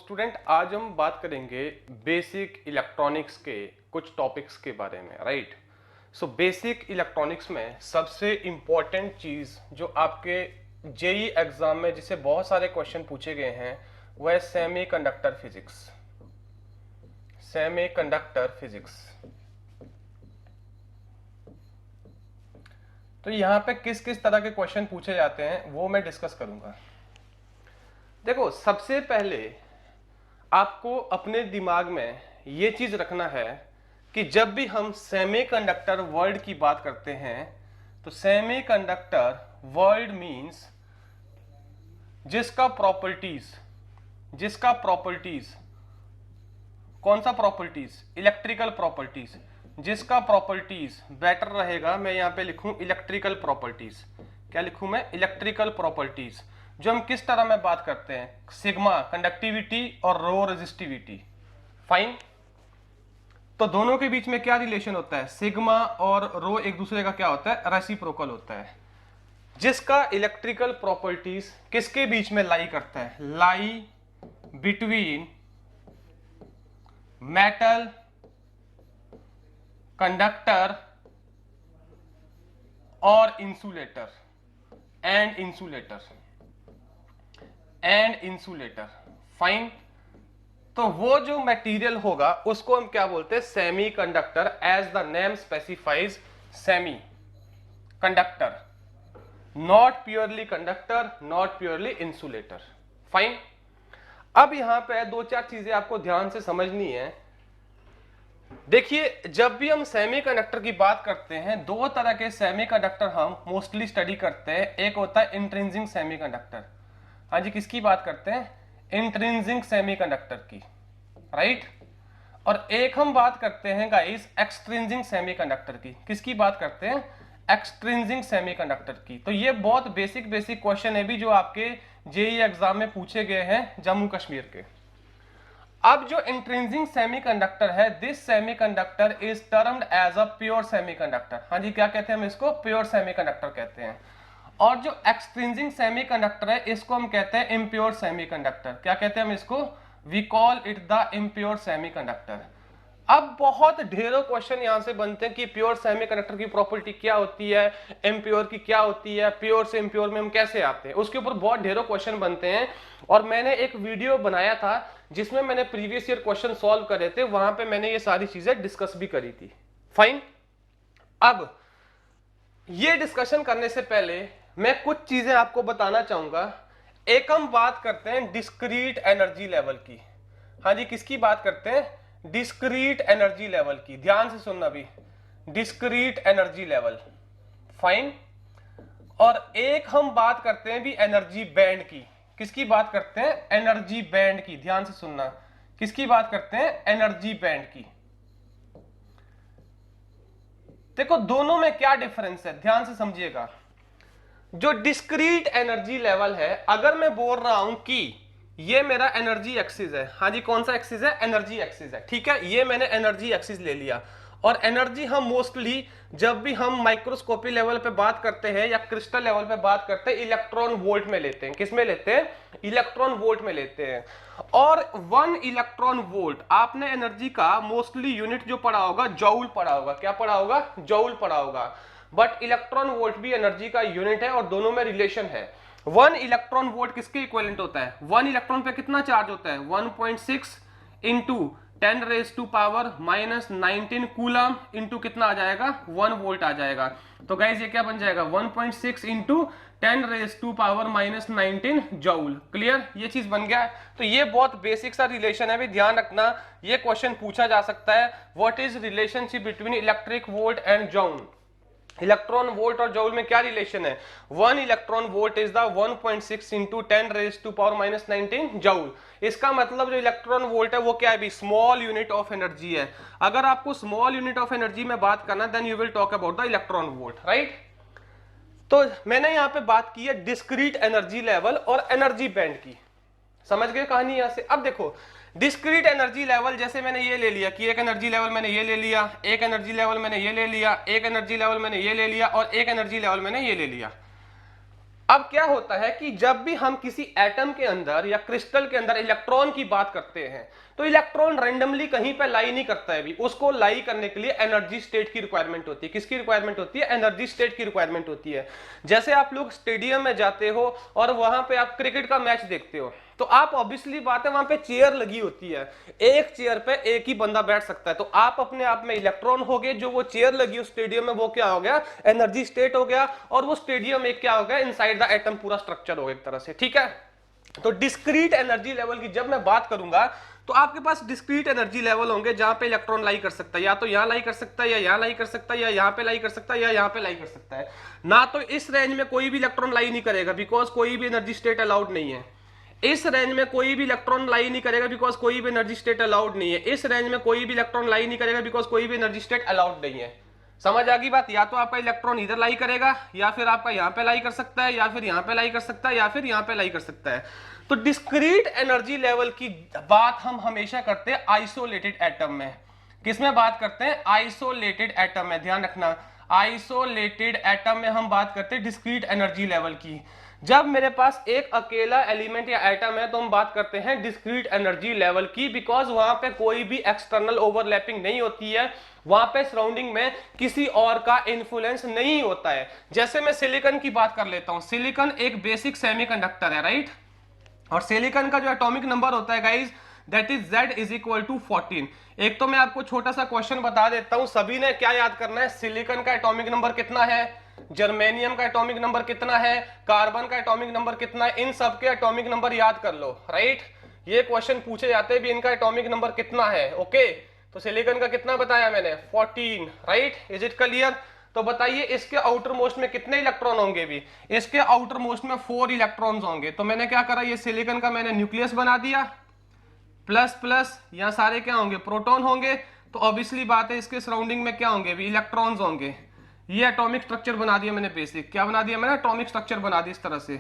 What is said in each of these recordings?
Student आज हम बात करेंगे बेसिक इलेक्ट्रॉनिक्स के कुछ टॉपिक्स के बारे में, राइट। सो बेसिक इलेक्ट्रॉनिक्स में सबसे इम्पोर्टेंट चीज़ जो आपके जेई एग्जाम में जिसे बहुत सारे क्वेश्चन पूछे गए हैं वह है सेमीकंडक्टर फिजिक्स। Semiconductor physics. तो यहाँ पे किस किस तरह के क्वेश्चन पूछे जाते हैं वो मैं डिस्कस करूंगा। देखो, सबसे पहले आपको अपने दिमाग में ये चीज रखना है कि जब भी हम सेमीकंडक्टर वर्ड की बात करते हैं तो सेमीकंडक्टर वर्ड मींस जिसका प्रॉपर्टीज कौन सा प्रॉपर्टीज? Electrical properties. जिसका प्रॉपर्टीज बेटर रहेगा, मैं यहां पे लिखूं इलेक्ट्रिकल प्रॉपर्टीज। क्या लिखूं मैं? Electrical properties. जो हम किस तरह में बात करते हैं, सिग्मा कंडक्टिविटी और रो रेजिस्टिविटी। फाइन। तो दोनों के बीच में क्या रिलेशन होता है? सिग्मा और रो एक दूसरे का क्या होता है? रेसिप्रोकल होता है। जिसका इलेक्ट्रिकल प्रॉपर्टीज किसके बीच में लाई करता है? लाई बिटवीन मेटल कंडक्टर और इंसुलेटर एंड इंसुलेटर। फाइन। तो वो जो मटेरियल होगा उसको हम क्या बोलते हैं? Semiconductor. As the name specifies, semi conductor, not purely conductor, not purely insulator. Fine. अब यहां पे दो चार चीजें आपको ध्यान से समझनी है। देखिए, जब भी हम सेमीकंडक्टर की बात करते हैं, दो तरह के सेमीकंडक्टर हम मोस्टली स्टडी करते हैं। एक होता है इंट्रिंसिक सेमीकंडक्टर। हाँ जी, किसकी बात करते हैं? इंट्रिंसिक सेमीकंडक्टर की, राइट। और एक हम बात करते हैं गाइस एक्सट्रिंसिक सेमीकंडक्टर की। किसकी बात करते हैं? एक्सट्रिंसिक सेमीकंडक्टर की। तो ये बहुत बेसिक क्वेश्चन है भी जो आपके जेईई एग्जाम में पूछे गए हैं जम्मू कश्मीर के। अब जो इंट्रिंसिक सेमीकंडक्टर है, this semiconductor is termed as a pure semiconductor. हाँ जी, क्या कहते हैं हम इसको? प्योर सेमीकंडक्टर कहते हैं। और जो एक्सट्रिंसिक सेमीकंडक्टर है इसको हम कहते हैं इम्प्योर सेमीकंडक्टर। क्या कहते हैं हम इसको? We call it the impure semiconductor. अब बहुत ढेरों क्वेश्चन यहां से बनते हैं कि प्योर सेमीकंडक्टर की प्रॉपर्टी क्या होती है, इम्प्योर की क्या होती है, प्योर से इम्प्योर में हम कैसे आते हैं, उसके ऊपर बहुत ढेरों क्वेश्चन बनते हैं। और मैंने एक वीडियो बनाया था जिसमें मैंने प्रीवियस ईयर क्वेश्चन सॉल्व करे थे, वहां पे मैंने ये सारी चीजें डिस्कस भी करी थी। फाइन। अब ये डिस्कशन करने से पहले मैं कुछ चीजें आपको बताना चाहूंगा। एक हम बात करते हैं डिस्क्रीट एनर्जी लेवल की। हाँ जी, किसकी बात करते हैं? डिस्क्रीट एनर्जी लेवल की। ध्यान से सुनना भी, डिस्क्रीट एनर्जी लेवल। फाइन। और एक हम बात करते हैं भी एनर्जी बैंड की। किसकी बात करते हैं? एनर्जी बैंड की। ध्यान से सुनना, किसकी बात करते हैं? एनर्जी बैंड की। देखो, दोनों में क्या डिफरेंस है, ध्यान से समझिएगा। जो डिस्क्रीट एनर्जी लेवल है, अगर मैं बोल रहा हूं कि ये मेरा एनर्जी एक्सिस है। हाँ जी, कौन सा एक्सिस है? एनर्जी एक्सिस है। ठीक है, ये मैंने एनर्जी एक्सिस ले लिया। और एनर्जी हम मोस्टली जब भी हम माइक्रोस्कोपी लेवल पे बात करते हैं या क्रिस्टल लेवल पे बात करते हैं, इलेक्ट्रॉन वोल्ट में लेते हैं। किस में लेते हैं? इलेक्ट्रॉन वोल्ट में लेते हैं। और 1 इलेक्ट्रॉन वोल्ट, आपने एनर्जी का मोस्टली यूनिट जो पढ़ा होगा, जूल पढ़ा होगा। क्या पढ़ा होगा? जूल पढ़ा होगा। बट इलेक्ट्रॉन वोल्ट भी एनर्जी का यूनिट है और दोनों में रिलेशन है। 1 इलेक्ट्रॉन वोल्ट किसके इक्विवेलेंट होता है? 1 इलेक्ट्रॉन पे कितना चार्ज होता है? 1.6 into 10 raise to power minus 19 coulomb into कितना आ जाएगा? 1 वोल्ट आ जाएगा। तो गाइज ये क्या बन जाएगा? 1.6 into 10 raise to power minus 19 joule. Clear? ये चीज बन गया। तो ये बहुत बेसिक सा रिलेशन है भी, ध्यान रखना। ये क्वेश्चन पूछा जा सकता है, what is relationship between electric volt and joule. Electron volt और जूल में क्या रिलेशन है? 1 electron volt is the 1.6 into 10 raise to power minus 19 joule. इसका मतलब जो इलेक्ट्रॉन वोल्ट है वो क्या है भी? स्मॉल यूनिट ऑफ एनर्जी है। अगर आपको स्मॉल यूनिट ऑफ एनर्जी में बात करना, then you will talk about the electron volt, right. तो मैंने यहां पे बात की है डिस्क्रीट एनर्जी लेवल और एनर्जी बैंड की। समझ गए कहानी यहां से? अब देखो, डिस्क्रीट एनर्जी लेवल, जैसे मैंने ये ले लिया कि एक एनर्जी लेवल मैंने ये ले लिया, एक एनर्जी लेवल मैंने ये ले लिया, एक एनर्जी लेवल मैंने ये ले लिया और एक एनर्जी लेवल मैंने ये ले लिया। अब क्या होता है कि जब भी हम किसी एटम के अंदर या क्रिस्टल के अंदर इलेक्ट्रॉन की बात करते हैं तो इलेक्ट्रॉन रैंडमली कहीं पे लाई नहीं करता है भी, उसको लाई करने के लिए एनर्जी स्टेट की रिक्वायरमेंट होती है। किसकी रिक्वायरमेंट होती है? एनर्जी स्टेट की रिक्वायरमेंट होती है। जैसे आप लोग स्टेडियम में जाते हो और वहां पे आप क्रिकेट का मैच देखते हो तो आप ऑब्वियसली बात है वहां पे चेयर लगी होती है, एक चेयर पे एक ही बंदा बैठ सकता है, तो आप अपने आप में इलेक्ट्रॉन हो गए, जो वो चेयर लगी उस स्टेडियम में वो क्या हो गया? एनर्जी स्टेट हो गया, और वो स्टेडियम एक क्या हो गया? इनसाइड द एटम पूरा स्ट्रक्चर हो गया एक तरह से, ठीक है। तो डिस्क्रीट एनर्जी लेवल की जब मैं बात करूंगा तो आपके पास डिस्क्रीट एनर्जी लेवल होंगे जहां पे इलेक्ट्रॉन लाई कर सकता है, या तो यहां लाई कर सकता है, या यहां लाई कर सकता है, या यहां पे लाई कर सकता है, या यहां पे लाई कर सकता है। ना तो इस रेंज में कोई भी इलेक्ट्रॉन लाई नहीं करेगा बिकॉज कोई भी एनर्जी स्टेट अलाउड नहीं है। इस रेंज में कोई भी इलेक्ट्रॉन लाई नहीं करेगा बिकॉज कोई भी एनर्जी स्टेट अलाउड नहीं है। इस रेंज में कोई भी इलेक्ट्रॉन लाई नहीं करेगा बिकॉज कोई भी एनर्जी स्टेट अलाउड नहीं है। समझ आ गई बात? या तो आपका इलेक्ट्रॉन इधर लाई करेगा, या फिर आपका यहां पे लाई कर सकता है, या फिर यहां पे लाई कर सकता है, या फिर यहां पे लाई कर सकता है। तो डिस्क्रीट एनर्जी लेवल की बात हम हमेशा करते हैं आइसोलेटेड एटम में। किसमें बात करते हैं? आइसोलेटेड एटम में। ध्यान रखना, आइसोलेटेड एटम में हम बात करते हैं डिस्क्रीट एनर्जी लेवल की। जब मेरे पास एक अकेला एलिमेंट या एटम है तो हम बात करते हैं डिस्क्रीट एनर्जी लेवल की, बिकॉज वहां पे कोई भी एक्सटर्नल ओवरलैपिंग नहीं होती है, वहां पे सराउंडिंग में किसी और का इन्फ्लुएंस नहीं होता है। जैसे मैं सिलिकॉन की बात कर लेता हूं। सिलिकॉन एक बेसिक सेमीकंडक्टर है, राइट? और सिलिकॉन का जो एटॉमिक नंबर होता है guys that is Z is equal to 14। एक तो मैं आपको छोटा सा क्वेश्चन बता देता हूं, सभी ने क्या याद करना है? सिलिकॉन का एटॉमिक नंबर कितना है, जर्मेनियम का एटॉमिक नंबर कितना है, कार्बन का एटॉमिक नंबर कितना है, इन सबके एटॉमिक नंबर याद कर लो, राइट? ये क्वेश्चन पूछे जाते हैं भी इनका एटॉमिक नंबर कितना है, ओके? तो सिलिकॉन का कितना बताया मैंने? 14, राइट? Is it clear? तो बताइए इसके आउटर मोस्ट में कितने इलेक्ट्रॉन होंगे? भी इसके आउटर मोस्ट में 4 इलेक्ट्रॉन्स होंगे। तो मैंने क्या करा, ये सिलिकॉन का मैंने न्यूक्लियस बना दिया, प्लस प्लस, यहाँ सारे क्या होंगे? प्रोटॉन होंगे। तो ऑब्वियसली बात है इसके सराउंडिंग में क्या होंगे? भी इलेक्ट्रॉन्स होंगे। ये एटॉमिक स्ट्रक्चर बना दिया मैंने, बेसिक क्या बना दिया मैंने? एटॉमिक स्ट्रक्चर बना दिया इस तरह से,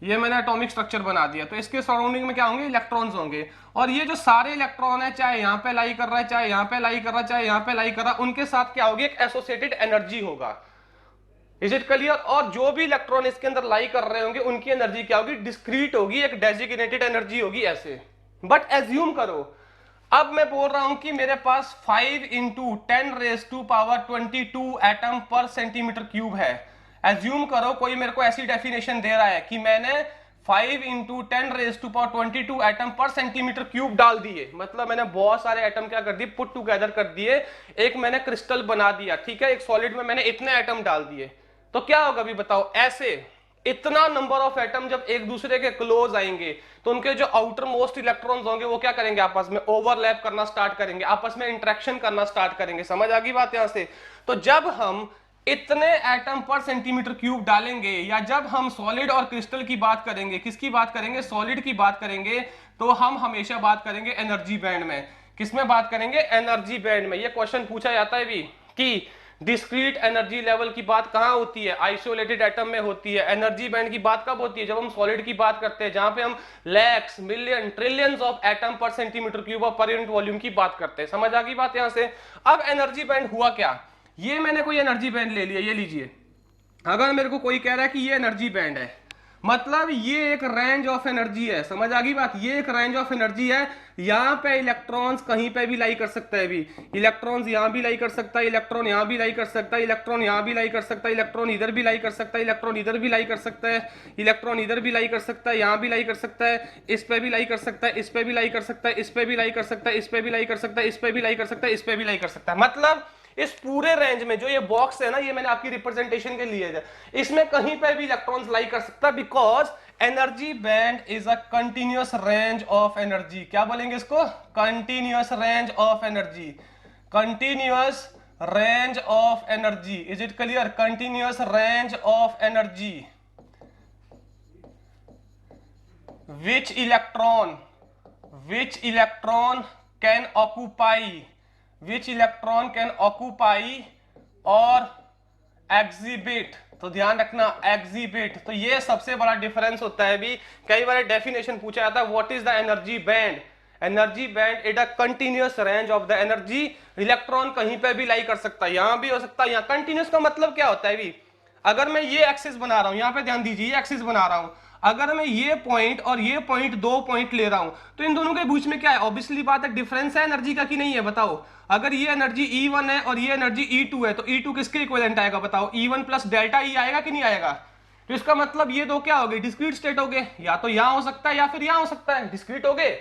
ये मैंने एटॉमिक स्ट्रक्चर बना दिया। तो इसके सराउंडिंग में क्या होंगे? इलेक्ट्रॉन्स होंगे। और ये जो सारे इलेक्ट्रॉन है, चाहे यहाँ पे लाई कर रहा है, चाहे यहाँ पे लाई कर रहा है, चाहे यहाँ पे लाई कर रहा है, उनके साथ क्या होगी? एक एसोसिएटेड एनर्जी होगा। Is it clear? और जो भी इलेक्ट्रॉन इसके अंदर लाई कर रहे होंगे उनकी एनर्जी क्या होगी? डिस्क्रीट होगी, एक डेजिग्नेटेड एनर्जी होगी ऐसे। बट एज्यूम करो, अब मैं बोल रहा हूं कि मेरे पास 5 into 10⁻22 atom per centimetre cube है। एज्यूम करो कोई मेरे को ऐसी डेफिनेशन दे रहा है कि मैंने 5 into 10⁻22 atom per centimetre cube डाल दिए, मतलब मैंने बहुत सारे एटम क्या कर दिए? पुट टुगेदर कर दिए, एक मैंने क्रिस्टल बना दिया, ठीक है? एक सॉलिड में मैंने इतने एटम डाल दिए, तो क्या होगा अभी बताओ? ऐसे इतना नंबर ऑफ एटम जब एक दूसरे के क्लोज आएंगे तो उनके जो आउटर मोस्ट इलेक्ट्रॉन्स होंगे वो क्या करेंगे? आपस में ओवरलैप करना स्टार्ट करेंगे, आपस में इंटरेक्शन करना स्टार्ट करेंगे। समझ आ गई बात यहां से? तो जब हम इतने एटम पर सेंटीमीटर क्यूब डालेंगे, या जब हम सॉलिड और क्रिस्टल की बात करेंगे, किसकी बात करेंगे? सॉलिड की बात करेंगे, तो हम हमेशा बात करेंगे एनर्जी बैंड में। किसमें बात करेंगे? एनर्जी बैंड में। ये क्वेश्चन पूछा जाता है भी कि डिस्क्रीट एनर्जी लेवल की बात कहां होती है? आइसोलेटेड एटम में होती है। एनर्जी बैंड की बात कब होती है? जब हम सॉलिड की बात करते हैं, जहां पे हम lakhs, million, trillions of atom per centimetre cube और पर यूनिट वॉल्यूम की बात करते हैं। समझ आ गई बात यहां से? अब एनर्जी बैंड हुआ क्या? ये मैंने कोई एनर्जी बैंड ले लिया, ये लीजिए। अगर मेरे को कोई कह रहा है कि ये एनर्जी बैंड है, मतलब ये एक रेंज ऑफ एनर्जी है। समझ आ गई बात? ये एक रेंज ऑफ एनर्जी है। यहां पे इलेक्ट्रॉन्स कहीं पे भी लाई कर सकता है, भी इलेक्ट्रॉन्स यहां भी लाई कर सकता है, इलेक्ट्रॉन यहां भी लाई कर सकता है, इलेक्ट्रॉन यहां भी लाई कर सकता है, इलेक्ट्रॉन इधर भी लाई कर सकता है, इलेक्ट्रॉन इधर भी लाई कर सकता है, इलेक्ट्रॉन इधर भी लाई कर सकता है, यहां भी लाई कर सकता है, इस पे भी लाई कर सकता है, इस पे भी लाई कर सकता है, इस पे भी लाई कर सकता है, इस पे भी लाई कर सकता है, इस पे भी लाई कर सकता है, इस पे भी लाई कर सकता है। मतलब इस पूरे रेंज में जो ये बॉक्स है ना, ये मैंने आपकी रिप्रेजेंटेशन के लिए है, इसमें कहीं पे भी इलेक्ट्रॉन्स लाई कर सकता है, because energy band is a continuous range of energy. क्या बोलेंगे इसको? Continuous range of energy. Continuous range of energy. Is it clear? Continuous range of energy which electron can occupy और एग्जिबिट। तो ध्यान रखना, एग्जिबिट। तो ये सबसे बड़ा डिफरेंस होता है। भी कई बार डेफिनेशन पूछा जाता है, what is the energy band? Energy band it a continuous range of the energy. Electron कहीं पे भी लाई कर सकता है, यहां भी हो सकता है, यहां। कंटिन्यूअस का मतलब क्या होता है? भी अगर मैं ये एक्सिस बना रहा हूं, यहां पे ध्यान दीजिए, ये एक्सिस बना रहा हूं, अगर मैं ये पॉइंट और ये पॉइंट, 2 पॉइंट ले रहा हूं, तो इन दोनों के बीच में क्या है? ऑब्वियसली बात है, डिफरेंस है एनर्जी का कि नहीं है? बताओ। अगर ये एनर्जी E1 है और ये एनर्जी E2 है, तो E2 किसके इक्विवेलेंट आएगा? बताओ। E1 प्लस डेल्टा E आएगा कि नहीं आएगा? तो इसका मतलब ये दो क्या हो गए? डिस्क्रीट स्टेट हो गए। या तो यहां हो सकता है या फिर यहां हो सकता है, डिस्क्रीट हो गए।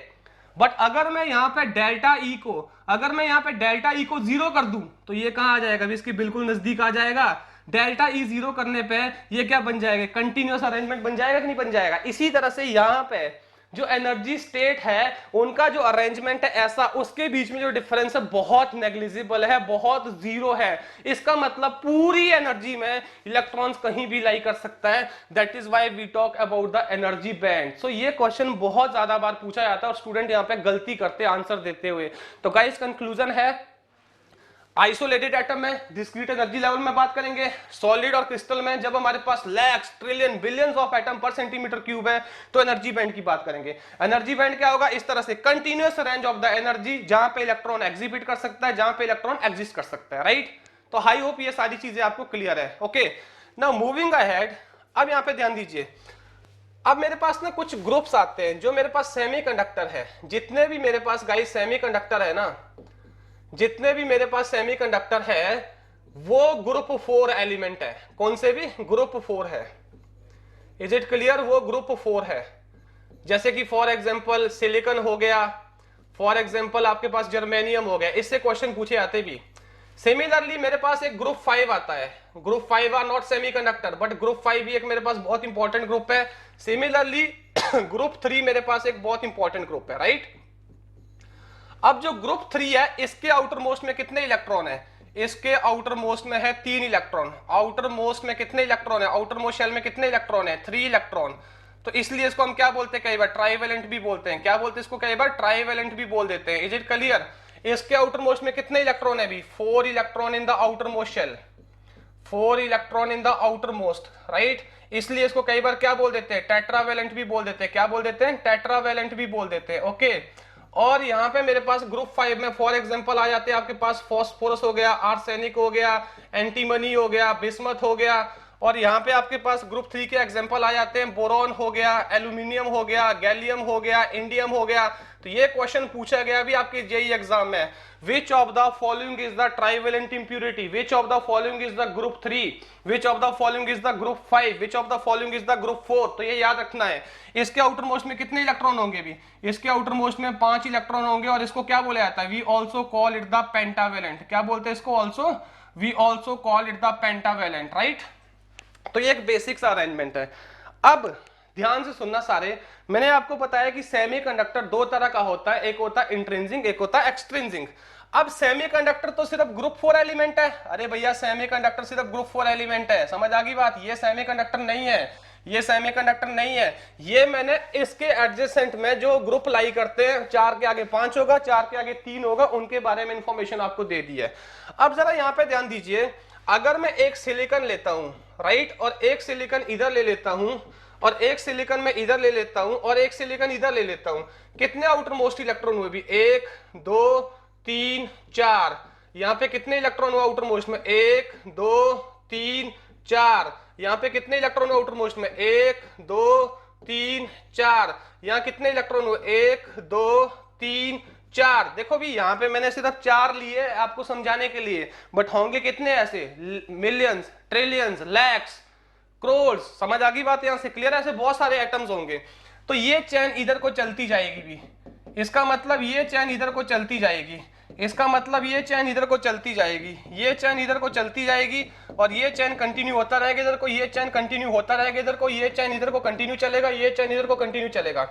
बट अगर मैं यहां पे डेल्टा ई को, अगर मैं यहां पे डेल्टा ई को 0 कर दूं, तो ये कहां आ जाएगा? इसके बिल्कुल नजदीक आ जाएगा। डेल्टा ई 0 करने पे ये क्या बन जाएगा? कंटिन्यूअस अरेंजमेंट बन जाएगा कि नहीं बन जाएगा? इसी तरह से यहां पे जो एनर्जी स्टेट है उनका जो अरेंजमेंट है ऐसा, उसके बीच में जो डिफरेंस है बहुत नेग्लिजिबल है, बहुत जीरो है। इसका मतलब पूरी एनर्जी में इलेक्ट्रॉन्स कहीं भी लाई कर सकता है। That is why we talk about the energy band. So ये क्वेश्चन बहुत ज्यादा बार पूछा जाता है और स्टूडेंट यहां पे गलती करते आंसर देते हुए। तो गाइस कंक्लूजन है, आइसोलेटेड एटम में डिस्क्रीट एनर्जी लेवल में बात करेंगे, सॉलिड और क्रिस्टल में जब हमारे पास lakhs trillion billions of atom per centimetre cube है तो एनर्जी बैंड की बात करेंगे। एनर्जी बैंड क्या होगा? इस तरह से continuous range of the energy, जहां पे इलेक्ट्रॉन एग्जिबिट कर सकता है, जहां पे इलेक्ट्रॉन एग्जिस्ट कर सकता है, राइट। तो आई होप ये सारी चीजें आपको क्लियर है। ओके, नाउ मूविंग अहेड, अब यहां पे ध्यान दीजिए, अब मेरे पास ना कुछ ग्रुप्स आते हैं जो मेरे पास सेमीकंडक्टर है। जितने भी मेरे पास गाइस सेमीकंडक्टर है ना, जितने भी मेरे पास सेमीकंडक्टर है वो ग्रुप 4 एलिमेंट है। कौन से भी? ग्रुप 4 है। Is it clear? वो ग्रुप 4 है। जैसे कि फॉर एग्जांपल सिलिकॉन हो गया, फॉर एग्जांपल आपके पास जर्मेनियम हो गया, इससे क्वेश्चन पूछे जाते भी। सिमिलरली मेरे पास एक ग्रुप 5 आता है। Group 5 are not semiconductor, but group 5 भी एक मेरे पास बहुत इंपॉर्टेंट ग्रुप है। सिमिलरली ग्रुप 3 मेरे पास एक बहुत इंपॉर्टेंट ग्रुप है, राइट। अब जो ग्रुप 3 है इसके आउटर मोस्ट में कितने इलेक्ट्रॉन है? इसके आउटर मोस्ट में है 3 इलेक्ट्रॉन। आउटर मोस्ट में कितने इलेक्ट्रॉन है? आउटर मोस्ट शेल में कितने इलेक्ट्रॉन है? 3 इलेक्ट्रॉन। तो इसलिए इसको हम क्या बोलते हैं? कई बार ट्राइवेलेंट भी बोलते हैं। क्या बोलते हैं इसको? कई बार ट्राइवेलेंट भी बोल देते हैं। Is it clear? इसके आउटर मोस्ट में कितने इलेक्ट्रॉन है? भी 4 electron in the outermost shell, 4 electron in the outermost, right. इसलिए इसको कई बार क्या बोल देते हैं? टेट्रावेलेंट भी बोल देते हैं। क्या बोल देते हैं? टेट्रावेलेंट भी बोल देते हैं। ओके, और यहां पे मेरे पास ग्रुप 5 में फॉर एग्जांपल आ जाते हैं आपके पास फॉस्फोरस हो गया, आर्सेनिक हो गया, एंटीमनी हो गया, बिस्मथ हो गया। और यहाँ पे आपके पास ग्रुप 3 के एग्जांपल आ जाते हैं, बोरॉन हो गया, एल्यूमिनियम हो गया, गैलियम हो गया, इंडियम हो गया। तो ये क्वेश्चन पूछा गया भी आपके जेईई एग्जाम में, विच of the following is the trivalent impurity, which of the following is the group 3, which of the following is the group 5, which of the following is the group 4। तो ये याद रखना है। इसके आउटर मोस्ट में कितने electron होंगे? भी इसके आउटर मोस्ट में 5 इलेक्ट्रॉन होंगे और इसको क्या बोला जाता है? We also call it the pentavalent. क्या बोलते हैं इसको? Also, we also call it the pentavalent, right. तो ये एक बेसिक सा अरेंजमेंट है। अब ध्यान से सुनना सारे, मैंने आपको बताया कि सेमीकंडक्टर 2 तरह का होता है, एक होता है इंट्रिंसिक, एक होता है एक्सट्रिंसिक। अब सेमीकंडक्टर तो सिर्फ ग्रुप 4 एलिमेंट है। अरे भैया सेमीकंडक्टर सिर्फ ग्रुप 4 एलिमेंट है, समझ आ गई बात। ये सेमीकंडक्टर नहीं है, ये सेमीकंडक्टर नहीं है। ये मैंने इसके एडजेसेंट में जो ग्रुप लाई करते हैं, 4 के आगे 5 होगा, 4 के आगे 3 होगा, उनके बारे में इंफॉर्मेशन आपको दे दी है। अब जरा यहां पे ध्यान दीजिए, अगर मैं एक सिलिकॉन लेता हूं, राइट, और एक सिलिकॉन इधर ले लेता हूं, और एक सिलिकॉन में इधर ले लेता हूं, और एक सिलिकॉन इधर ले लेता हूं, कितने आउटर मोस्ट इलेक्ट्रॉन हुए? भी 1 2 3 4। यहां पे कितने इलेक्ट्रॉन हुआ आउटर मोस्ट में? 1 2 3 4। यहां पे कितने इलेक्ट्रॉन हुए आउटर मोस्ट में? 1 2 3 4। यहां कितने इलेक्ट्रॉन हुए? 1 2 3 4। देखो भी यहां पे मैंने सिर्फ 4 लिए आपको समझाने के लिए, बट होंगे कितने ऐसे? Millions, trillions, lakhs, crore. समझ आ गई बात यहां से? क्लियर? ऐसे बहुत सारे एटम्स होंगे। तो ये चैन इधर को चलती जाएगी भी, इसका मतलब ये चैन इधर को चलती जाएगी, इसका मतलब ये चैन इधर को चलती जाएगी, ये चैन इधर को चलती जाएगी, और ये चैन कंटिन्यू होता रहेगा इधर को, ये चैन कंटिन्यू होता रहेगा इधर को, ये चैन इधर को कंटिन्यू चलेगा, ये चैन इधर को कंटिन्यू चलेगा।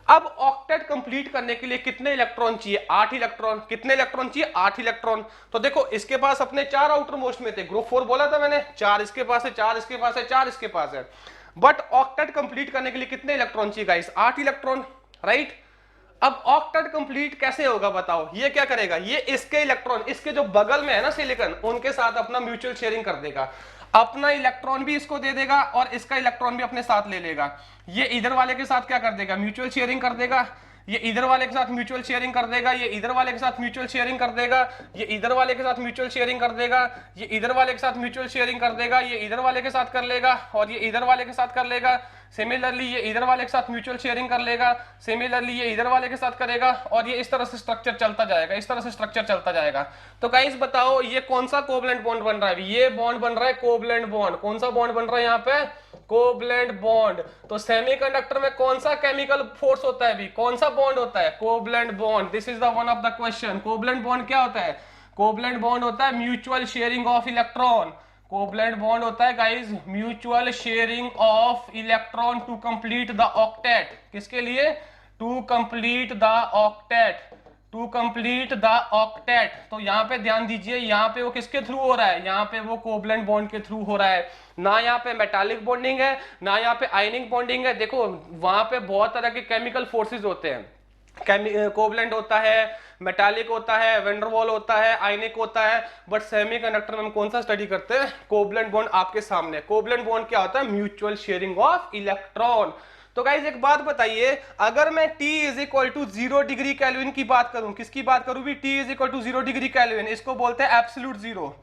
अब ऑक्टेट कंप्लीट करने के लिए कितने इलेक्ट्रॉन चाहिए? 8 इलेक्ट्रॉन। कितने इलेक्ट्रॉन चाहिए? 8 इलेक्ट्रॉन। तो देखो इसके पास अपने 4 आउटर मोस्ट में थे, ग्रुप 4 बोला था मैंने, 4 इसके पास है, 4 इसके पास है, 4 इसके पास है। बट ऑक्टेट कंप्लीट करने के लिए कितने इलेक्ट्रॉन चाहिए गाइस? 8 electron, right. अब ऑक्टेट कंप्लीट कैसे होगा बताओ? ये क्या करेगा? ये इसके इलेक्ट्रॉन, इसके जो बगल में है ना सिलिकॉन, उनके साथ अपना म्यूचुअल शेयरिंग कर देगा, अपना इलेक्ट्रॉन भी इसको दे देगा और इसका इलेक्ट्रॉन भी अपने साथ ले लेगा। ये इधर वाले के साथ क्या कर देगा? म्यूचुअल शेयरिंग कर देगा। ये इधर वाले के साथ म्यूचुअल शेयरिंग कर देगा, ये इधर वाले के साथ म्यूचुअल शेयरिंग कर देगा, ये इधर वाले के साथ म्यूचुअल शेयरिंग कर देगा, ये इधर वाले के साथ म्यूचुअल शेयरिंग कर देगा, ये इधर वाले के साथ कर लेगा और ये इधर वाले के साथ कर लेगा। सिमिलरली ये इधर वाले के साथ म्यूचुअल शेयरिंग कर लेगा, सिमिलरली ये इधर वाले के साथ करेगा और ये इस तरह से स्ट्रक्चर चलता जाएगा, इस तरह से स्ट्रक्चर चलता जाएगा। तो गाइस बताओ ये कौन सा कोवलेंट बॉन्ड बन रहा है? ये बॉन्ड बन रहा है कोवलेंट बॉन्ड। कौन सा बॉन्ड बन रहा है यहाँ पे? Covalent bond. तो सेमीकंडक्टर में कौन सा केमिकल फोर्स होता है? भी कौन सा बॉन्ड होता है? Covalent bond. This is the one of the question. Covalent bond क्या होता है? कोवलेंट बॉन्ड होता है mutual sharing of electron. Covalent bond होता है guys mutual sharing of electron to complete the octet. किसके लिए? To complete the octet, to complete the octet. तो यहाँ पे ध्यान दीजिए, यहाँ पे वो किसके थ्रू हो रहा है? यहाँ पे वो कोवलेंट बॉन्ड के थ्रू हो रहा है। ना यहाँ पे मेटालिक बॉन्डिंग है, ना यहाँ पे आयनिक बॉन्डिंग है। देखो वहां पे बहुत तरह के केमिकल फोर्सेस होते हैं। कोवलेंट होता है, मेटालिक होता है, वेंडरवॉल होता है, आयनिक होता है, बट सेमीकंडक्टर में हम कौन सा स्टडी करते हैं? कोवलेंट बॉन्ड आपके सामने। कोवलेंट बॉन्ड क्या होता है? Mutual sharing of electron. तो गाइज एक बात बताइए, अगर मैं T is equal to 0 degree kelvin की बात करूं, किसकी बात करूं भी? T is equal to 0 degree kelvin, इसको बोलते हैं एब्सोल्यूट जीरो।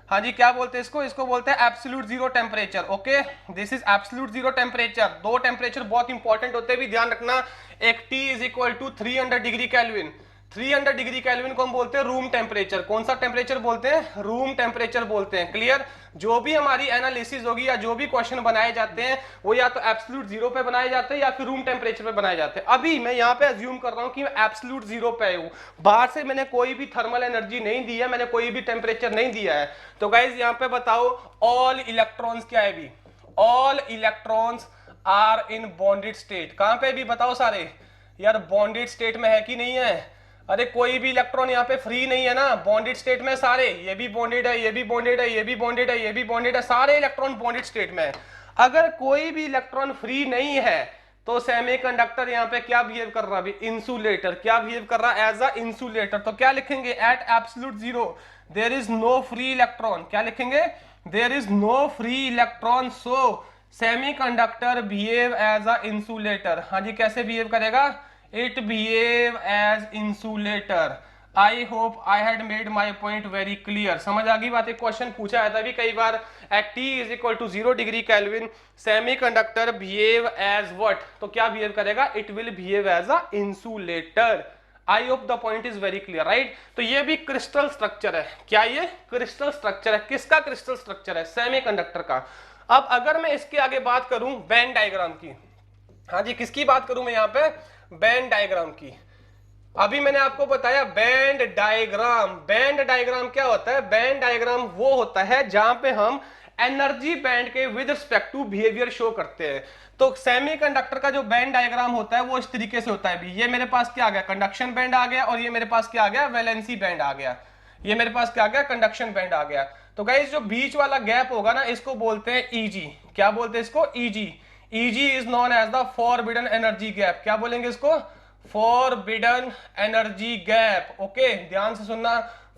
हाँ जी, क्या बोलते हैं इसको? इसको बोलते हैं absolute zero temperature. Okay, this is absolute zero temperature. दो टेम्परेचर बहुत इंपॉर्टेंट होते हैं, भी ध्यान रखना। एक T is equal to 300 degree kelvin. 300 degree kelvin को हम बोलते हैं रूम टेम्परेचर। कौन सा टेम्परेचर बोलते हैं? रूम टेम्परेचर बोलते हैं। क्लियर? जो भी हमारी एनालिसिस होगी या जो भी क्वेश्चन बनाए जाते हैं वो या तो एब्सोल्यूट जीरो पे बनाए जाते हैं या फिर रूम टेम्परेचर पे बनाए जाते हैं। अभी मैं यहाँ पे अज्यूम कर रहा हूँ कि मैं एब्सोल्यूट जीरो पे हूँ, बाहर से मैंने कोई भी थर्मल एनर्जी नहीं दी है, मैंने कोई भी टेम्परेचर नहीं दिया है। तो गाइज यहाँ पे बताओ ऑल इलेक्ट्रॉन्स क्या है? भी all electrons are in bonded state. कहां पे? भी बताओ सारे यार, बॉन्डेड स्टेट में है कि नहीं है? अरे कोई भी इलेक्ट्रॉन यहाँ पे फ्री नहीं है ना, बॉन्डेड स्टेट में सारे। ये भी बॉन्डेड है, ये भी बॉन्डेड है, ये भी बॉन्डेड है, ये भी बॉन्डेड है, सारे इलेक्ट्रॉन बॉन्डेड स्टेट में है। अगर कोई भी इलेक्ट्रॉन फ्री नहीं है तो सेमीकंडक्टर यहाँ पे क्या बिहेव कर रहा है? इंसुलेटर। क्या बिहेव कर रहा है? As a insulator. तो क्या लिखेंगे? At absolute zero there is no free electron. क्या लिखेंगे? There is no free electron, so semiconductor behave as a insulator. हाँ जी, कैसे बिहेव करेगा? It behave as insulator. I hope I had made my point very clear. समझ आ गई बात? एक क्वेश्चन पूछा जाता है भी कई बार, at T is equal to 0 degree kelvin semiconductor behave as what? तो क्या behave करेगा? It will behave as a insulator. I hope the point is very clear, right? तो ये भी क्रिस्टल स्ट्रक्चर है। क्या ये? क्रिस्टल स्ट्रक्चर है। किसका क्रिस्टल स्ट्रक्चर है? सेमीकंडक्टर का। अब अगर मैं इसके आगे बात करूं वेन डायग्राम की, हाँ जी, किसकी बात करूं मैं यहाँ पे? बैंड डायग्राम की। अभी मैंने आपको बताया बैंड डायग्राम। बैंड डायग्राम क्या होता है? बैंड डायग्राम वो होता है जहां पे हम एनर्जी बैंड के with respect to behaviour show करते हैं। तो सेमीकंडक्टर का जो बैंड डायग्राम होता है वो इस तरीके से होता है। भी ये मेरे पास क्या आ गया? कंडक्शन बैंड आ गया, और ये मेरे पास क्या आ गया? वैलेंसी बैंड आ गया। ये मेरे पास क्या आ गया? कंडक्शन बैंड आ गया। तो गाइस जो बीच वाला गैप होगा ना, इसको बोलते हैं ईजी। क्या बोलते हैं इसको? Easy. Eg is known as the forbidden energy gap. क्या बोलेंगे इसको? Forbidden energy gap. ओके, ध्यान से सुनना,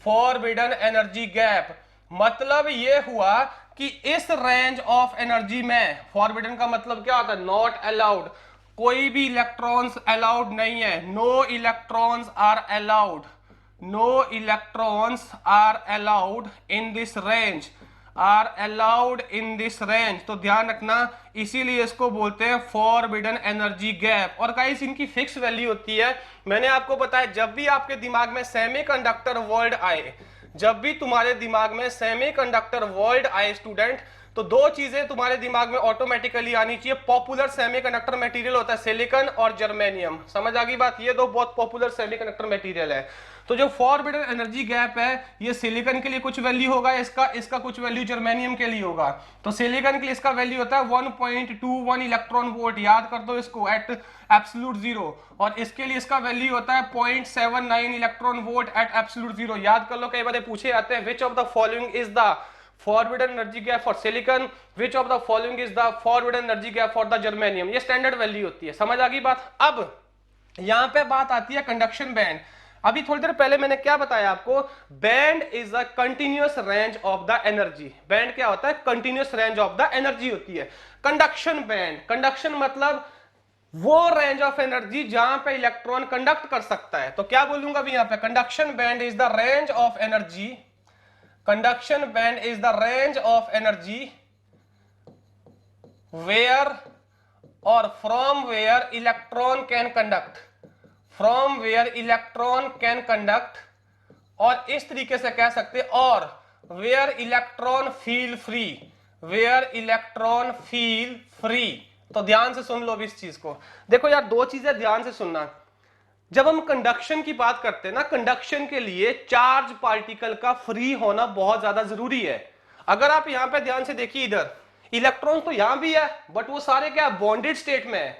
forbidden energy gap मतलब ये हुआ कि इस रेंज ऑफ एनर्जी में, forbidden का मतलब क्या होता है? Not allowed. कोई भी इलेक्ट्रॉन्स अलाउड नहीं है। No electrons are allowed. No electrons are allowed in this range. Are allowed in this range. तो ध्यान रखना, इसीलिए इसको बोलते हैं फॉरबिडन एनर्जी गैप। और गाइस इनकी फिक्स वैल्यू होती है। मैंने आपको बताया जब भी आपके दिमाग में सेमीकंडक्टर वर्ड आए, जब भी तुम्हारे दिमाग में सेमीकंडक्टर वर्ड आए स्टूडेंट, तो दो चीजें तुम्हारे दिमाग में ऑटोमेटिकली आनी चाहिए। पॉपुलर सेमीकंडक्टर मटेरियल होता है सिलिकॉन और जर्मेनियम। समझ आ गई बात? ये दो बहुत पॉपुलर सेमीकंडक्टर मटेरियल है। तो जो फॉरबिडन एनर्जी गैप है, ये सिलिकॉन के लिए कुछ वैल्यू होगा, इसका कुछ वैल्यू जर्मेनियम के लिए होगा। तो सिलिकॉन के लिए इसका वैल्यू होता है 1.21 इलेक्ट्रॉन वोल्ट। याद कर दो इसको, एट एब्सोल्यूट जीरो। और इसके लिए इसका वैल्यू होता है 0.79 electron volt at absolute zero. याद कर लो, कई बार पूछे जाते हैं which of the following is the forbidden energy gap for silicon, which of the following is the forbidden energy gap for the germanium। ये स्टैंडर्ड वैल्यू होती है। समझ आ गई बात? अब यहां पे बात आती है कंडक्शन बैंड। अभी थोड़ी देर पहले मैंने क्या बताया आपको? Band is a continuous range of the energy. Band क्या होता है? Continuous range of the energy होती है। कंडक्शन बैंड, कंडक्शन मतलब वो रेंज ऑफ एनर्जी जहां पे इलेक्ट्रॉन कंडक्ट कर सकता है। तो क्या बोलूंगा अभी यहां पे, conduction band is the range of energy, conduction band is the range of energy where और from where electron can conduct, from where electron can conduct, और इस तरीके से कह सकते, और where electron feel free, where electron feel free. तो ध्यान से सुन लो भी इस चीज को। देखो यार, दो चीजें ध्यान से सुनना। जब हम कंडक्शन की बात करते हैं ना, कंडक्शन के लिए चार्ज पार्टिकल का फ्री होना बहुत ज्यादा जरूरी है। अगर आप यहां पे ध्यान से देखिए, इधर इलेक्ट्रॉन तो यहां भी है, बट वो सारे क्या बॉन्डेड स्टेट में है।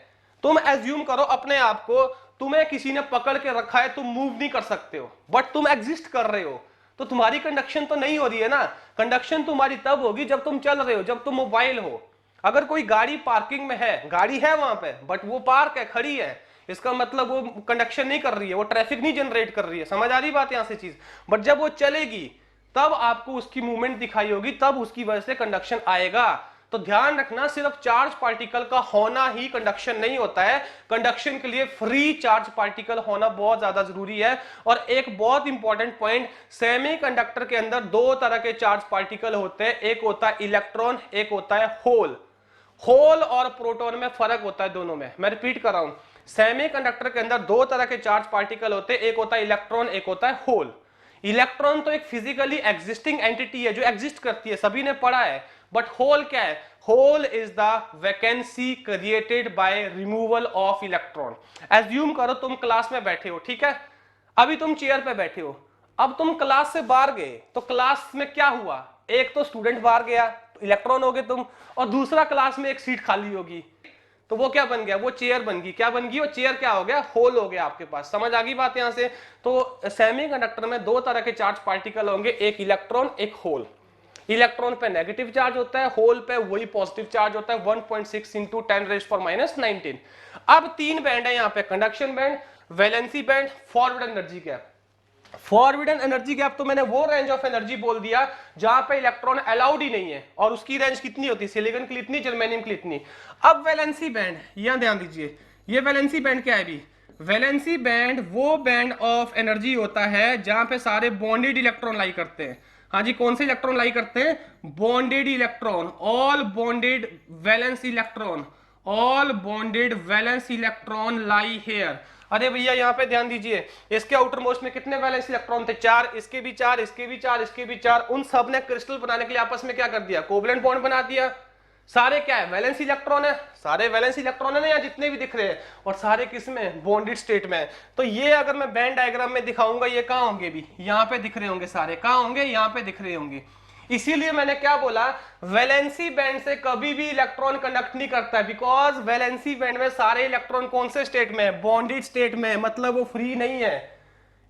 तुम एज्यूम करो अपने आप को, तुम्हें किसी ने पकड़ के रखा है, तुम मूव नहीं कर सकते हो, बट तुम एग्जिस्ट कर रहे हो, तो तुम्हारी कंडक्शन तो नहीं हो रही है ना। कंडक्शन तुम्हारी तब होगी जब तुम चल रहे हो, जब तुम मोबाइल हो। अगर कोई गाड़ी पार्किंग में है, गाड़ी है वहां पे, बट वो पार्क है, खड़ी है, इसका मतलब वो कंडक्शन नहीं कर रही है, वो ट्रैफिक नहीं जनरेट कर रही है। समझ आ रही बात यहां से चीज। बट जब वो चलेगी तब आपको उसकी मूवमेंट दिखाई होगी, तब उसकी वजह से कंडक्शन आएगा। तो ध्यान रखना, सिर्फ चार्ज पार्टिकल का होना ही कंडक्शन नहीं होता है, कंडक्शन के लिए फ्री चार्ज पार्टिकल होना बहुत ज्यादा जरूरी है। और एक बहुत इंपॉर्टेंट पॉइंट, सेमीकंडक्टर के अंदर दो तरह के चार्ज पार्टिकल होते हैं, एक होता है इलेक्ट्रॉन, एक होता है होल। होल और प्रोटॉन में फर्क होता है दोनों में। मैं रिपीट कर रहा हूं, सेमीकंडक्टर के अंदर दो तरह के चार्ज पार्टिकल होते हैं, एक होता है इलेक्ट्रॉन, एक होता है होल। इलेक्ट्रॉन तो एक फिजिकली एग्जिस्टिंग एंटिटी है जो एग्जिस्ट करती है, सभी ने पढ़ा है। बट होल क्या है? Hole is the vacancy created by removal of electron. Assume करो तुम क्लास में बैठे हो, ठीक है, अभी तुम चेयर पे बैठे हो, अब तुम क्लास से बाहर गए, तो क्लास में क्या हुआ? एक तो स्टूडेंट बाहर गया, तो इलेक्ट्रॉन हो गए तुम, और दूसरा क्लास में एक सीट खाली होगी, तो वो क्या बन गया? वो चेयर बन गई। क्या बन गई वो चेयर? क्या हो गया? होल हो गया आपके पास। समझ आ गई बात यहां से? तो सेमीकंडक्टर में दो तरह के चार्ज पार्टिकल होंगे, एक इलेक्ट्रॉन, एक होल। इलेक्ट्रॉन पे नेगेटिव चार्ज होता है, होल पे वही पॉजिटिव चार्ज होता है, 1.6 इंटू 10⁻⁻19। अब तीन बैंड है यहाँ पे, conduction band, valency band, forward energy gap. Forward energy gap तो मैंने वो रेंज ऑफ एनर्जी बोल दिया जहां पे इलेक्ट्रॉन अलाउड ही नहीं है, और उसकी रेंज कितनी होती है? सिलिकॉन के लिए इतनी, जर्मेनियम के लिए इतनी। अब वैलेंसी बैंड, यहां ध्यान दीजिए, ये वैलेंसी बैंड क्या है? भी वैलेंसी बैंड वो बैंड ऑफ एनर्जी होता है जहां पे सारे बॉन्डेड इलेक्ट्रॉन लाई करते हैं। हाँ जी, कौन से इलेक्ट्रॉन लाई करते हैं? Bonded electron, all bonded valence electron, all bonded valence electron lie here. अरे भैया यहाँ पे ध्यान दीजिए, इसके आउटर मोस्ट में कितने वैलेंस इलेक्ट्रॉन थे? 4, इसके भी 4, इसके भी 4, इसके भी 4। उन सब ने क्रिस्टल बनाने के लिए आपस में क्या कर दिया? कोवलेंट बॉन्ड बना दिया। सारे क्या है? वैलेंस इलेक्ट्रॉन है, सारे वैलेंस इलेक्ट्रॉन है ना यहाँ जितने भी दिख रहे हैं, और सारे किस में? बॉन्डेड स्टेट में। तो ये अगर मैं बैंड डायग्राम में दिखाऊंगा, ये कहाँ होंगे? भी यहाँ पे दिख रहे होंगे सारे। कहाँ होंगे? यहाँ पे दिख रहे होंगे। इसीलिए मैंने क्या बोला, वैलेंसी बैंड से कभी भी इलेक्ट्रॉन कंडक्ट नहीं करता है, बिकॉज वैलेंसी बैंड में सारे इलेक्ट्रॉन कौन से स्टेट में है? बॉन्डेड स्टेट में, मतलब वो फ्री नहीं है।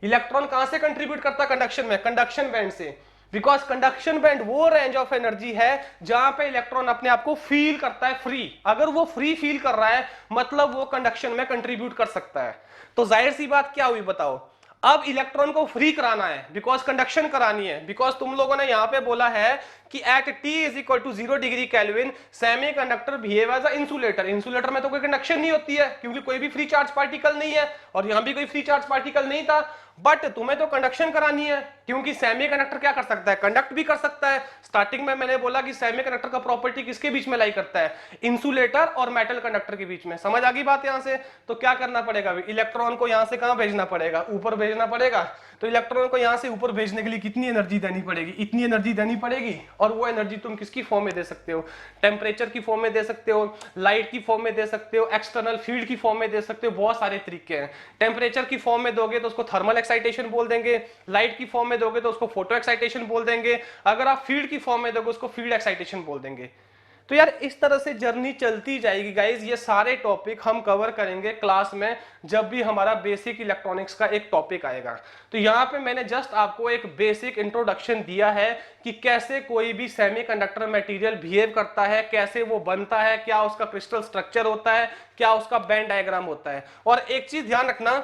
इलेक्ट्रॉन कहां से कंट्रीब्यूट करता है कंडक्शन में? कंडक्शन बैंड से। बिकॉज कंडक्शन बैंड वो रेंज ऑफ एनर्जी है जहां पे इलेक्ट्रॉन अपने आप को फील करता है फ्री। अगर वो फ्री फील कर रहा है, मतलब वो कंडक्शन में कंट्रीब्यूट कर सकता है। तो जाहिर सी बात क्या हुई बताओ? अब इलेक्ट्रॉन को फ्री कराना है, बिकॉज कंडक्शन करानी है। बिकॉज तुम लोगों ने यहां पे बोला है कि at T is equal to 0 degree kelvin semi conductor behave as a insulator. Insulator में तो कोई कंडक्शन नहीं होती है, क्योंकि कोई भी फ्री चार्ज पार्टिकल नहीं है, और यहां भी कोई फ्री चार्ज पार्टिकल नहीं था। बट तुम्हें तो कंडक्शन करानी है, क्योंकि सेमीकंडक्टर क्या कर सकता है? कंडक्ट भी कर सकता है। स्टार्टिंग में मैंने बोला कि सेमीकंडक्टर का प्रॉपर्टी किसके बीच में लाई करता है? इंसुलेटर और मेटल कंडक्टर के बीच में। समझ आ गई बात यहां से? तो क्या करना पड़ेगा? इलेक्ट्रॉन को यहां से कहां भेजना पड़ेगा? ऊपर भेजना पड़ेगा। तो इलेक्ट्रॉन को यहां से ऊपर भेजने के लिए कितनी एनर्जी देनी पड़ेगी? इतनी एनर्जी देनी पड़ेगी। और वो एनर्जी तुम किसकी फॉर्म में दे सकते हो? टेम्परेचर की फॉर्म में दे सकते हो, लाइट की फॉर्म में दे सकते हो, एक्सटर्नल फील्ड की फॉर्म में दे सकते हो। बहुत सारे तरीके हैं। टेम्परेचर की फॉर्म में दोगे तो उसको थर्मल एक्साइटेशन बोल देंगे, लाइट की फॉर्म में दोगे तो उसको फोटो एक्साइटेशन बोल देंगे, अगर आप फील्ड की फॉर्म में दोगे उसको फील्ड एक्साइटेशन बोल देंगे। तो यार इस तरह से जर्नी चलती जाएगी गाइज। ये सारे टॉपिक हम कवर करेंगे क्लास में, जब भी हमारा बेसिक इलेक्ट्रॉनिक्स का एक टॉपिक आएगा। तो यहाँ पे मैंने जस्ट आपको एक बेसिक इंट्रोडक्शन दिया है कि कैसे कोई भी सेमीकंडक्टर मटेरियल बिहेव करता है, कैसे वो बनता है, क्या उसका क्रिस्टल स्ट्रक्चर होता है, क्या उसका बैंड डायग्राम होता है। और एक चीज ध्यान रखना,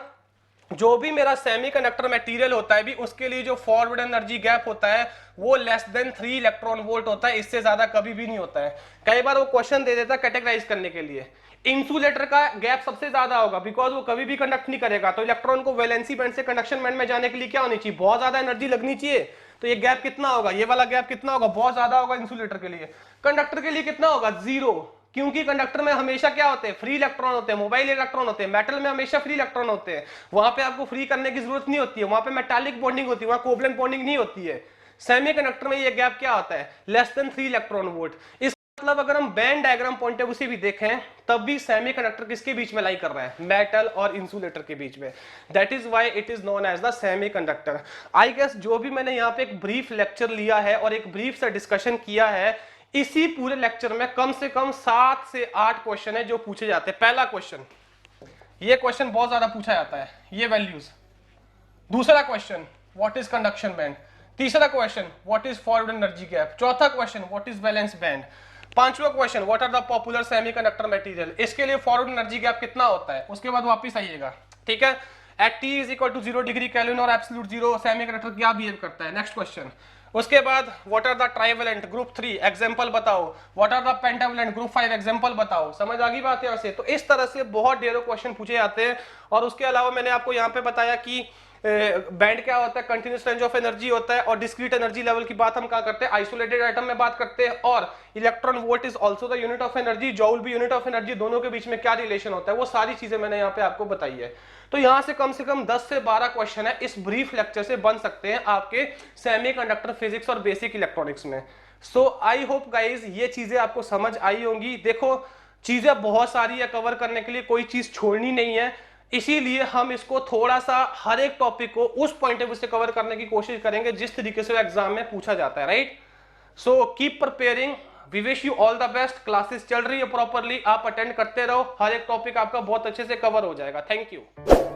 जो भी मेरा सेमीकंडक्टर मटेरियल होता है भी उसके लिए जो फॉरवर्ड एनर्जी गैप होता है वो लेस देन 3 इलेक्ट्रॉन वोल्ट होता है, इससे ज्यादा कभी भी नहीं होता है। कई बार वो क्वेश्चन दे देता है कैटेगराइज करने के लिए। इंसुलेटर का गैप सबसे ज्यादा होगा बिकॉज वो कभी भी कंडक्ट नहीं करेगा, तो इलेक्ट्रॉन को वैलेंसी बैंड से कंडक्शन बैंड में जाने के लिए क्या होनी चाहिए, बहुत ज्यादा एनर्जी लगनी चाहिए। तो ये गैप कितना होगा, ये वाला गैप कितना होगा, बहुत ज्यादा होगा इंसुलेटर के लिए। कंडक्टर के लिए कितना होगा, 0, क्योंकि कंडक्टर में हमेशा क्या होते हैं, फ्री इलेक्ट्रॉन होते हैं, मोबाइल इलेक्ट्रॉन होते हैं। मेटल में हमेशा फ्री इलेक्ट्रॉन होते हैं, वहां पे आपको फ्री करने की जरूरत नहीं होती है, वहां पे मेटालिक बॉन्डिंग होती है, वहां कोवलेंट बॉन्डिंग नहीं होती है। सेमीकंडक्टर में ये गैप क्या होता है, लेस देन 3 इलेक्ट्रॉन वोल्ट। इस मतलब अगर हम band diagram point of view से भी देखें तब भी सेमीकंडक्टर किसके बीच में लाई कर रहा है, मेटल और इंसुलेटर के बीच में। That is why it is known as the semiconductor. I guess जो भी मैंने यहाँ पे एक ब्रीफ लेक्चर लिया है और एक ब्रीफ सा डिस्कशन किया है, इसी पूरे लेक्चर में कम से कम 7 से 8 क्वेश्चन है जो पूछे जाते हैं। पहला क्वेश्चन, ये क्वेश्चन बहुत ज्यादा पूछा जाता है, ये वैल्यूज। दूसरा question, what is conduction band. तीसरा question, what is forbidden energy gap. चौथा question, what is valence band. पांचवा question, what are the popular semiconductor material. इसके लिए फॉरवर्ड एनर्जी गैप कितना होता है, उसके बाद वापस आइएगा, ठीक है। At T is equal to 0 degree Kelvin और एब्सोल्यूट 0 सेमीकंडक्टर क्या बिहेव करता है। Next question. उसके बाद what are the trivalent, group 3 example बताओ। What are the pentavalent, group 5 example बताओ। समझ आ गई बात यहाँ से। तो इस तरह से बहुत ढेरों क्वेश्चन पूछे जाते हैं। और उसके अलावा मैंने आपको यहाँ पे बताया कि बैंड क्या होता है, कंटिन्यूस रेंज ऑफ एनर्जी होता है, और डिस्क्रीट एनर्जी लेवल की बात हम क्या करते हैं, आइसोलेटेड एटम में बात करते हैं। और electron volt is also the unit of energy, joule भी यूनिट ऑफ एनर्जी, दोनों के बीच में क्या रिलेशन होता है, वो सारी चीजें मैंने यहाँ पे आपको बताई है। तो यहाँ से कम 10 से 12 क्वेश्चन है इस ब्रीफ लेक्चर से बन सकते हैं आपके सेमीकंडक्टर फिजिक्स और बेसिक इलेक्ट्रॉनिक्स में। सो आई होप गाइज ये चीजें आपको समझ आई होंगी। देखो चीजें बहुत सारी है कवर करने के लिए, कोई चीज छोड़नी नहीं है, इसीलिए हम इसको थोड़ा सा हर एक टॉपिक को उस पॉइंट ऑफ व्यू से कवर करने की कोशिश करेंगे जिस तरीके से एग्जाम में पूछा जाता है, राइट। So keep preparing, we wish you all the best. Classes चल रही है प्रॉपरली, आप अटेंड करते रहो, हर एक टॉपिक आपका बहुत अच्छे से कवर हो जाएगा। Thank you.